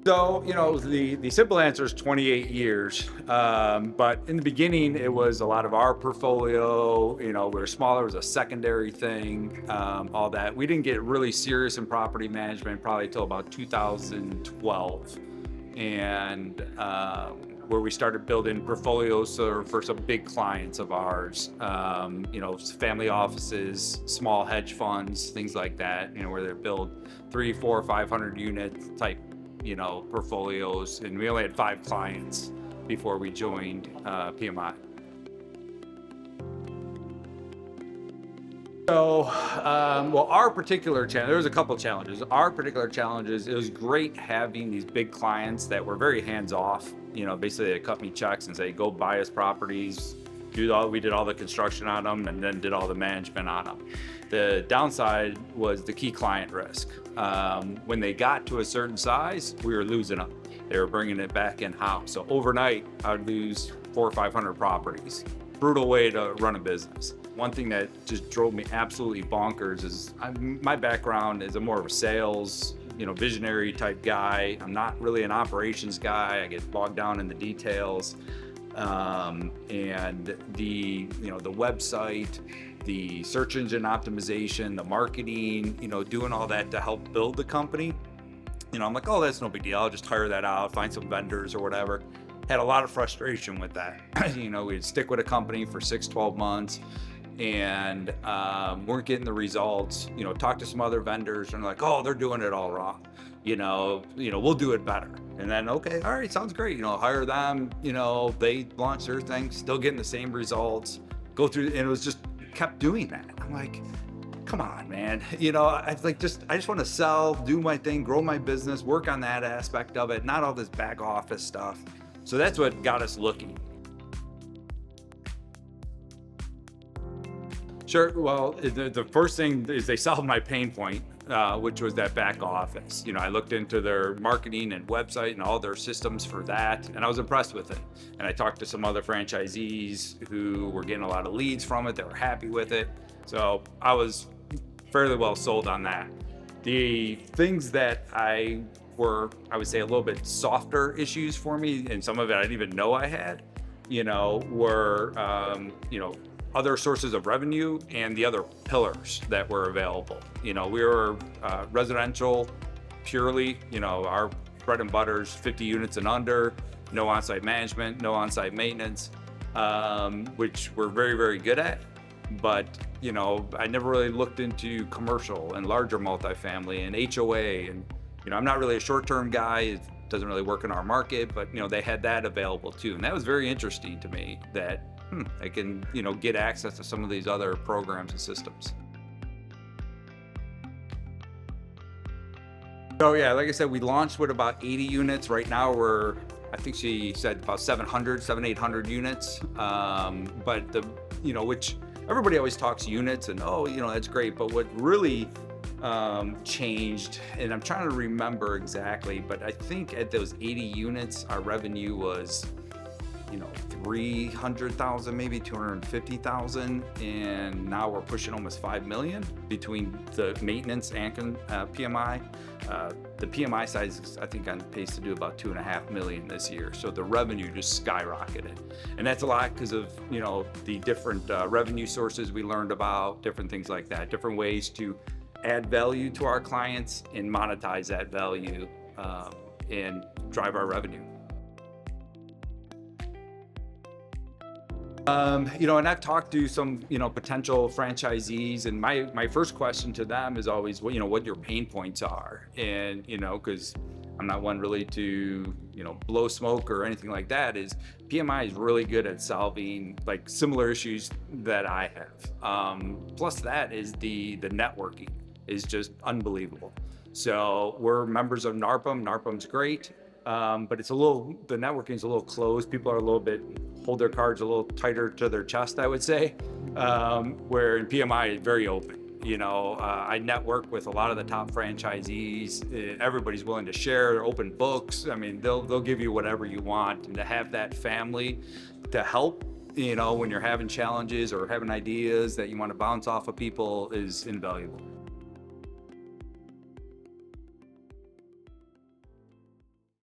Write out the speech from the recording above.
So, the simple answer is 28 years. But in the beginning, it was a lot of our portfolio. We were smaller, it was a secondary thing, all that. We didn't get really serious in property management probably till about 2012. And where we started building portfolios for some big clients of ours, family offices, small hedge funds, things like that, where they build 3, 4, 500 unit type portfolios, and we only had 5 clients before we joined PMI. So, our particular challenge, there was a couple challenges. Our particular challenges, it was great having these big clients that were very hands-off. Basically they cut me checks and say, go buy us properties, we did all the construction on them and then did all the management on them. The downside was the key client risk. When they got to a certain size, we were losing them. They were bringing it back in-house. So overnight, I'd lose 400 or 500 properties. Brutal way to run a business. One thing that just drove me absolutely bonkers is my background is more of a sales, visionary type guy. I'm not really an operations guy. I get bogged down in the details. And the website, the search engine optimization, the marketing, doing all that to help build the company. I'm like, oh, that's no big deal. I'll just hire that out, find some vendors or whatever. Had a lot of frustration with that. We'd stick with a company for 6, 12 months and weren't getting the results. Talk to some other vendors and like, oh, they're doing it all wrong. We'll do it better. And then, okay, all right, sounds great. Hire them, they launch their thing, still getting the same results, go through, and it was just kept doing that. I'm like, come on, man. I just want to sell, do my thing, grow my business, work on that aspect of it, not all this back office stuff. So that's what got us looking. Sure. Well, the first thing is they solved my pain point, which was that back office. I looked into their marketing and website and all their systems for that, and I was impressed with it. And I talked to some other franchisees who were getting a lot of leads from it. They were happy with it. So I was fairly well sold on that. The things that I would say a little bit softer issues for me, and some of it I didn't even know I had, were, other sources of revenue and the other pillars that were available. We were residential purely, our bread and butter is 50 units and under, no on-site management, no on-site maintenance, which we're very, very good at. But, I never really looked into commercial and larger multifamily and HOA. And, I'm not really a short-term guy. It doesn't really work in our market, but, they had that available too. And that was very interesting to me that I can, get access to some of these other programs and systems. So yeah, like I said, we launched with about 80 units. Right now I think she said about 800 units. But which everybody always talks units and, that's great. But what really changed, and I'm trying to remember exactly, but I think at those 80 units, our revenue was, 300,000, maybe 250,000. And now we're pushing almost 5 million between the maintenance and PMI. The PMI side is, I think, on pace to do about 2.5 million this year. So the revenue just skyrocketed. And that's a lot because of, the different revenue sources we learned about, different things like that, different ways to add value to our clients and monetize that value and drive our revenue. And I've talked to some, potential franchisees, and my first question to them is always, what your pain points are. And, because I'm not one really to, blow smoke or anything like that, is PMI is really good at solving like similar issues that I have. Plus that is the networking is just unbelievable. So we're members of NARPM. NARPM's great. But the networking is a little closed. People are hold their cards a little tighter to their chest, I would say, where in PMI is very open. I network with a lot of the top franchisees. Everybody's willing to share, open books. I mean, they'll give you whatever you want, and to have that family to help, when you're having challenges or having ideas that you want to bounce off of people is invaluable.